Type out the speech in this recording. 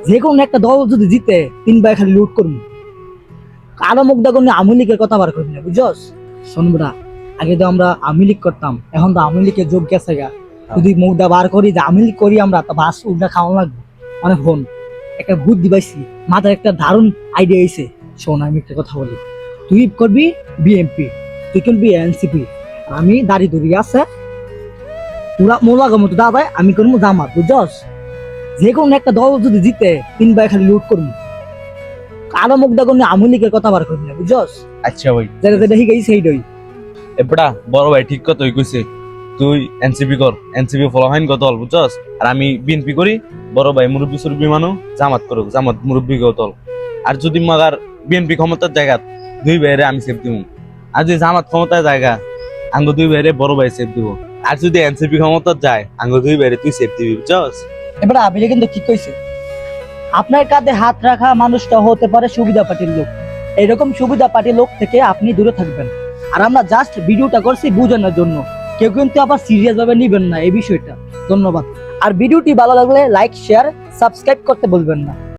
যে কোনো একটা দল যদি জিতে 3 ভাই খালি লুট করবো। কারো মুখ দেখুন আওয়ামী লীগের কথা বার করি না, বুঝছস? শোনবরা, আগে তো আমরা আওয়ামী লীগ করতাম, এখন তো আওয়ামী লীগের যোগ গেছে গা। যদি মুখটা বার করি যে আওয়ামী লীগ করি আমরা, তো বাস উল্টা খাওয়া লাগবে। মানে ফোন একটা বুদ্ধি পাইছি, মাথায় একটা দারুণ আইডিয়া হয়েছে। শোন, আমি একটা কথা বলি, তুই করবি বিএনপি, তুই করবি এনসিপি, আমি দাড়ি দড়ি আছে পুরা মোলাগো মতো দাদা, আমি করবো জামাত, বুঝছস? যে কোনো একটা দল যদি জিতে 3 ভাই খালি লুট করবো। কারো মুখ দেখুন আওয়ামী লীগের কথা বার করি না, বুঝছস? আচ্ছা ভাই, যেটা যেটা শিখাই সেইটাই। এবারটা বড় ভাই ঠিক কথাই কইছে। তুই এনসিপি কর, এনসিপি ফলাফাইন কত হল বুঝছস? আর আমি বিএনপি করি, বড় ভাই মুরব্বী সুরব্বী মানু জামাত করুক, জামাত মুরব্বী কতল। আর যদি মাগার বিএনপি ক্ষমতার জায়গা 2 ভাইরে আমি সেফ দিব, আর যদি জামাত ক্ষমতার জায়গা আঙ্গ 2 ভাইরে বড় ভাই সেফ দিব, আর যদি এনসিপি ক্ষমতার যায় আঙ্গ 2 ভাইরে তুই সেফ দিবি, বুঝছস? এবার আবিলে কিন্তু ঠিক কইছে, আপনার কাঁধে হাত রাখা মানুষটা হতে পারে সুবিধা পার্টির লোক। এরকম সুবিধা পার্টির লোক থেকে আপনি দূরে থাকবেন। আর আমরা জাস্ট ভিডিওটা করছি বোঝানোর জন্য, কেউ কিন্তু আবার সিরিয়াস ভাবে নিবেন না এই বিষয়টা। ধন্যবাদ। আর ভিডিওটি ভালো লাগলে লাইক, শেয়ার, সাবস্ক্রাইব করতে বলবেন না।